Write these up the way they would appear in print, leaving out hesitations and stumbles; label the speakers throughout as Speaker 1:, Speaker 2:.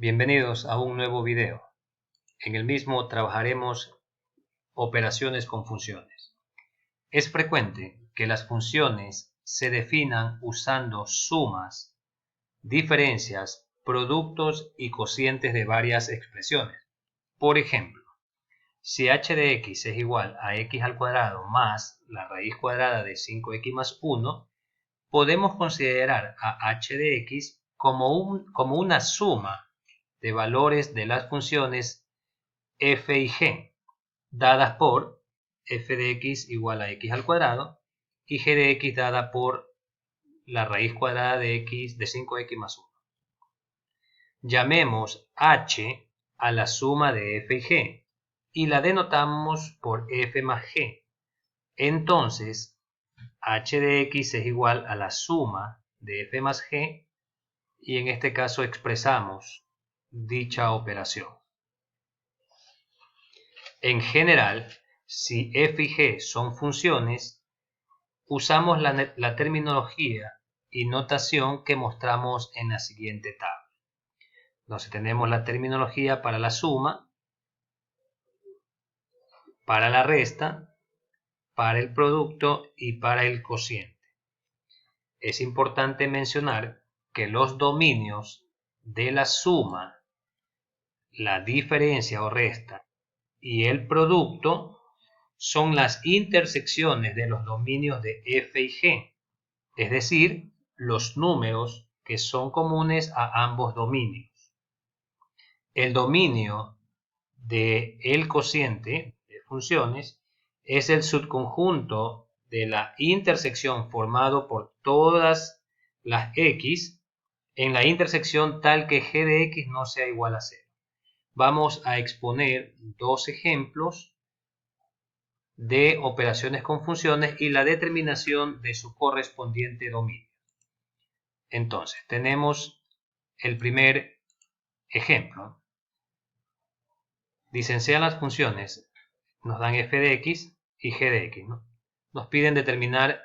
Speaker 1: Bienvenidos a un nuevo video. En el mismo trabajaremos operaciones con funciones. Es frecuente que las funciones se definan usando sumas, diferencias, productos y cocientes de varias expresiones. Por ejemplo, si h de x es igual a x al cuadrado más la raíz cuadrada de 5x más 1, podemos considerar a h de x como una suma de valores de las funciones f y g, dadas por f de x igual a x al cuadrado y g de x dada por la raíz cuadrada de x de 5x más 1. Llamemos h a la suma de f y g y la denotamos por f más g. Entonces, h de x es igual a la suma de f más g y en este caso expresamos dicha operación. En general, si f y g son funciones, usamos la terminología y notación que mostramos en la siguiente tabla. Entonces tenemos la terminología para la suma, para la resta, para el producto y para el cociente. Es importante mencionar que los dominios de la suma, la diferencia o resta y el producto son las intersecciones de los dominios de f y g, es decir, los números que son comunes a ambos dominios. El dominio del cociente de funciones es el subconjunto de la intersección formado por todas las x en la intersección tal que g de x no sea igual a 0. Vamos a exponer dos ejemplos de operaciones con funciones y la determinación de su correspondiente dominio. Entonces, tenemos el primer ejemplo. Dicen sean las funciones, nos dan f de x y g de x, ¿no? Nos piden determinar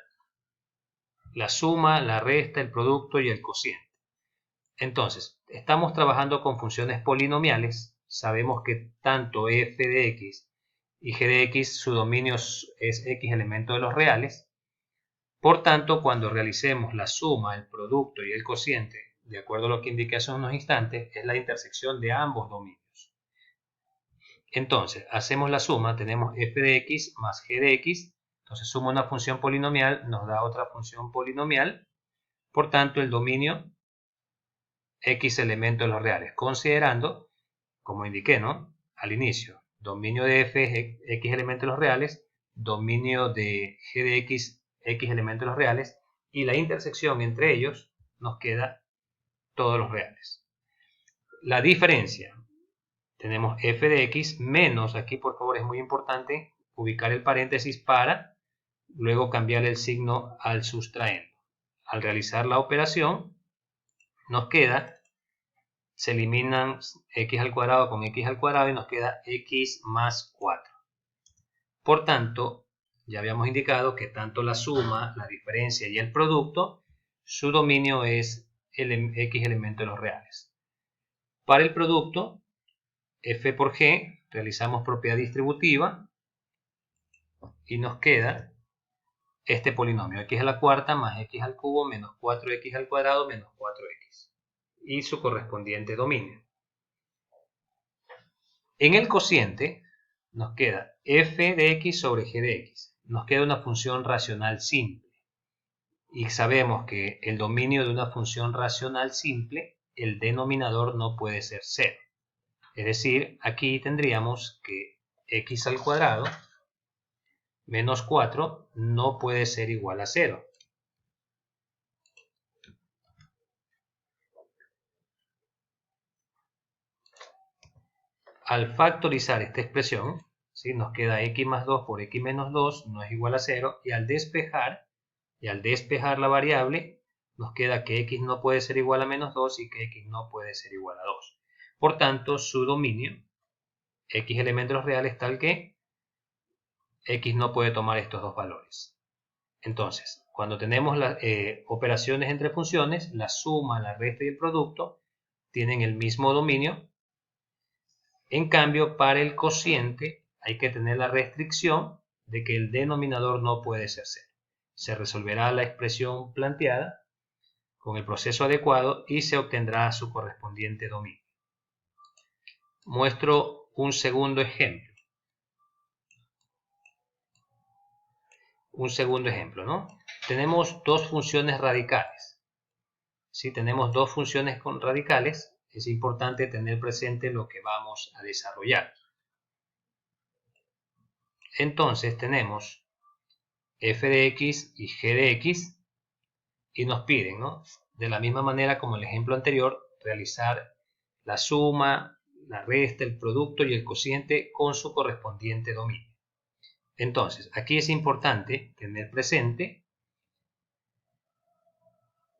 Speaker 1: la suma, la resta, el producto y el cociente. Entonces, estamos trabajando con funciones polinomiales. Sabemos que tanto f de x y g de x, su dominio es x elemento de los reales. Por tanto, cuando realicemos la suma, el producto y el cociente, de acuerdo a lo que indiqué hace unos instantes, es la intersección de ambos dominios. Entonces, hacemos la suma, tenemos f de x más g de x, entonces suma una función polinomial, nos da otra función polinomial, por tanto el dominio x elemento de los reales, considerando, como indiqué, ¿no?, al inicio, dominio de f es x elemento de los reales, dominio de g de x, x elemento de los reales, y la intersección entre ellos nos queda todos los reales. La diferencia, tenemos f de x menos, aquí por favor es muy importante ubicar el paréntesis para luego cambiar el signo al sustraendo. Al realizar la operación nos queda, se eliminan x al cuadrado con x al cuadrado y nos queda x más 4. Por tanto, ya habíamos indicado que tanto la suma, la diferencia y el producto, su dominio es el x elemento de los reales. Para el producto, f por g, realizamos propiedad distributiva y nos queda este polinomio, x a la cuarta más x al cubo menos 4x al cuadrado menos 4x y su correspondiente dominio. En el cociente nos queda f de x sobre g de x. Nos queda una función racional simple. Y sabemos que el dominio de una función racional simple, el denominador no puede ser 0. Es decir, aquí tendríamos que x al cuadrado menos 4 no puede ser igual a 0. Al factorizar esta expresión, ¿sí?, nos queda x más 2 por x menos 2 no es igual a 0. Y al despejar la variable, nos queda que x no puede ser igual a menos 2 y que x no puede ser igual a 2. Por tanto, su dominio, x elementos de los reales, tal que x no puede tomar estos dos valores. Entonces, cuando tenemos las operaciones entre funciones, la suma, la resta y el producto, tienen el mismo dominio. En cambio, para el cociente hay que tener la restricción de que el denominador no puede ser 0. Se resolverá la expresión planteada con el proceso adecuado y se obtendrá su correspondiente dominio. Muestro un segundo ejemplo. ¿No? Tenemos dos funciones radicales. Si tenemos dos funciones con radicales, es importante tener presente lo que vamos a desarrollar. Entonces tenemos f de x y g de x y nos piden, ¿no?, de la misma manera como el ejemplo anterior, realizar la suma, la resta, el producto y el cociente con su correspondiente dominio. Entonces, aquí es importante tener presente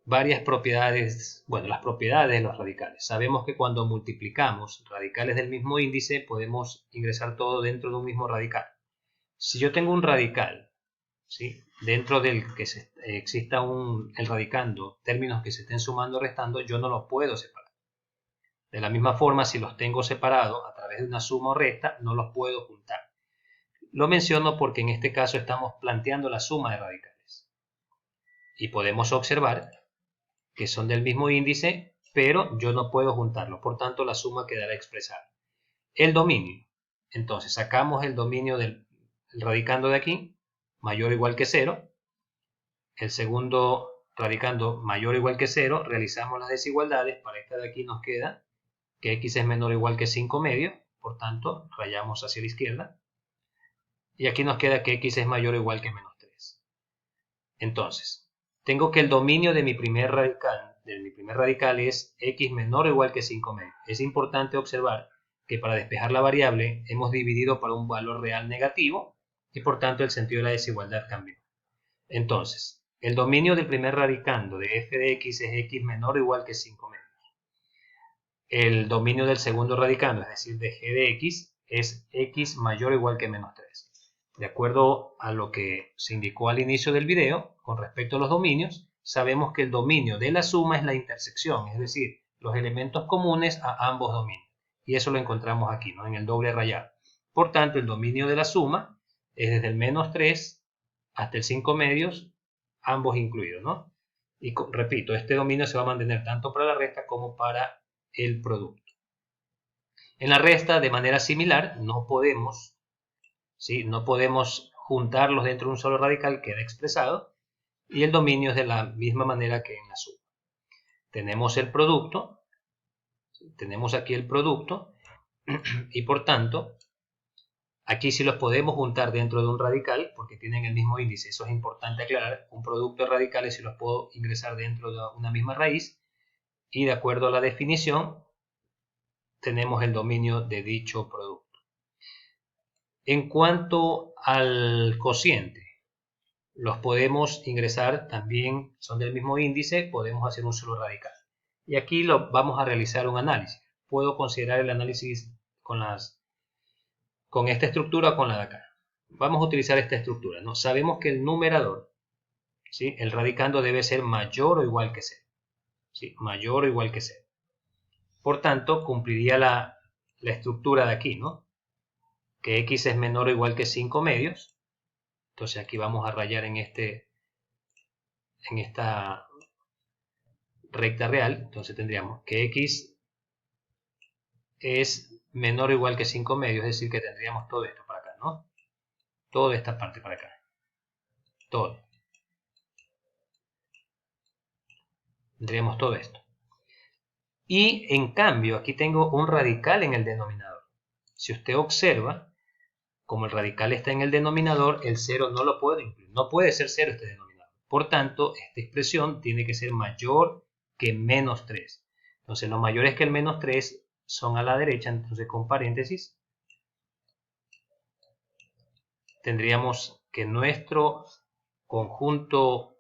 Speaker 1: varias propiedades, las propiedades de los radicales. Sabemos que cuando multiplicamos radicales del mismo índice, podemos ingresar todo dentro de un mismo radical. Si yo tengo un radical, ¿sí?, dentro del que exista el radicando, términos que se estén sumando o restando, yo no los puedo separar. De la misma forma, si los tengo separados a través de una suma o resta, no los puedo juntar. Lo menciono porque en este caso estamos planteando la suma de radicales. Y podemos observar que son del mismo índice, pero yo no puedo juntarlos. Por tanto, la suma quedará expresada. El dominio. Entonces, sacamos el dominio del radicando de aquí, mayor o igual que 0. El segundo radicando mayor o igual que 0. Realizamos las desigualdades. Para esta de aquí nos queda que x es menor o igual que 5 medios. Por tanto, rayamos hacia la izquierda. Y aquí nos queda que x es mayor o igual que menos 3. Entonces, tengo que el dominio de mi primer radical es x menor o igual que 5 medios. Es importante observar que para despejar la variable hemos dividido por un valor real negativo y por tanto el sentido de la desigualdad cambió. Entonces, el dominio del primer radicando de f de x es x menor o igual que 5 medios. El dominio del segundo radicando, es decir, de g de x, es x mayor o igual que menos 3. De acuerdo a lo que se indicó al inicio del video, con respecto a los dominios, sabemos que el dominio de la suma es la intersección, es decir, los elementos comunes a ambos dominios. Y eso lo encontramos aquí, ¿no?, en el doble rayado. Por tanto, el dominio de la suma es desde el menos 3 hasta el 5 medios, ambos incluidos, ¿no? Y repito, este dominio se va a mantener tanto para la resta como para el producto. En la resta, de manera similar, no podemos juntarlos dentro de un solo radical, queda expresado, y el dominio es de la misma manera que en la suma. Tenemos el producto, tenemos aquí el producto, y por tanto, aquí sí los podemos juntar dentro de un radical, porque tienen el mismo índice. Eso es importante aclarar. Un producto de radicales sí los puedo ingresar dentro de una misma raíz, y de acuerdo a la definición, tenemos el dominio de dicho producto. En cuanto al cociente, los podemos ingresar también, son del mismo índice, podemos hacer un solo radical. Y aquí vamos a realizar un análisis. Puedo considerar el análisis con esta estructura o con la de acá. Vamos a utilizar esta estructura, ¿no? Sabemos que el numerador, ¿sí?, el radicando debe ser mayor o igual que 0. ¿Sí? Mayor o igual que 0. Por tanto, cumpliría la estructura de aquí, ¿no?, que x es menor o igual que 5 medios. Entonces aquí vamos a rayar en esta recta real. Entonces tendríamos que x es menor o igual que 5 medios, es decir, que tendríamos todo esto para acá, ¿no? Toda esta parte para acá. Todo. Tendríamos todo esto. Y en cambio, aquí tengo un radical en el denominador. Si usted observa, como el radical está en el denominador, el 0 no lo puedo incluir. No puede ser 0 este denominador. Por tanto, esta expresión tiene que ser mayor que menos 3. Entonces, los mayores que el menos 3 son a la derecha. Entonces, con paréntesis, tendríamos que nuestro conjunto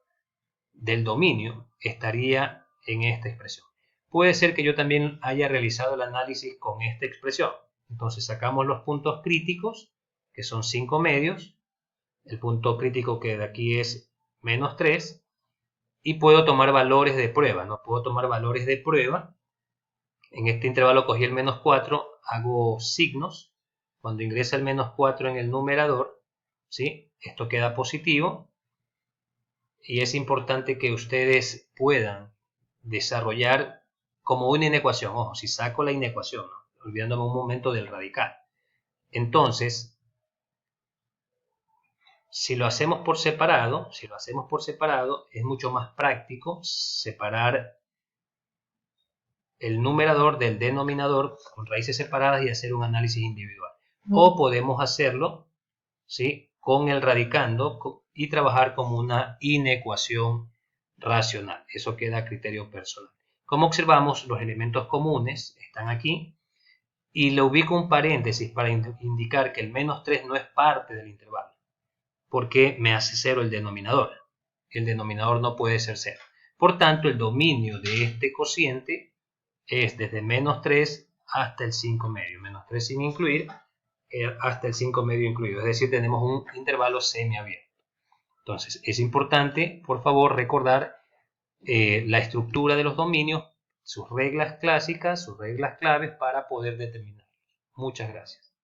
Speaker 1: del dominio estaría en esta expresión. Puede ser que yo también haya realizado el análisis con esta expresión. Entonces, sacamos los puntos críticos, que son 5 medios, el punto crítico que de aquí es menos 3, y puedo tomar valores de prueba, ¿no? Puedo tomar valores de prueba En este intervalo cogí el menos 4, hago signos. Cuando ingresa el menos 4 en el numerador, ¿sí? Esto queda positivo. Y es importante que ustedes puedan desarrollar como una inecuación. Ojo, si saco la inecuación, ¿no? Olvidándome un momento del radical. Entonces, si lo hacemos por separado, es mucho más práctico separar el numerador del denominador con raíces separadas y hacer un análisis individual. O podemos hacerlo, ¿sí?, con el radicando y trabajar como una inecuación racional. Eso queda a criterio personal. Como observamos, los elementos comunes están aquí y le ubico un paréntesis para indicar que el menos 3 no es parte del intervalo, porque me hace 0 el denominador. El denominador no puede ser 0. Por tanto, el dominio de este cociente es desde menos 3 hasta el 5 medio. Menos 3 sin incluir, hasta el 5 medio incluido. Es decir, tenemos un intervalo semiabierto. Entonces, es importante, por favor, recordar la estructura de los dominios, sus reglas clásicas, sus reglas claves para poder determinar. Muchas gracias.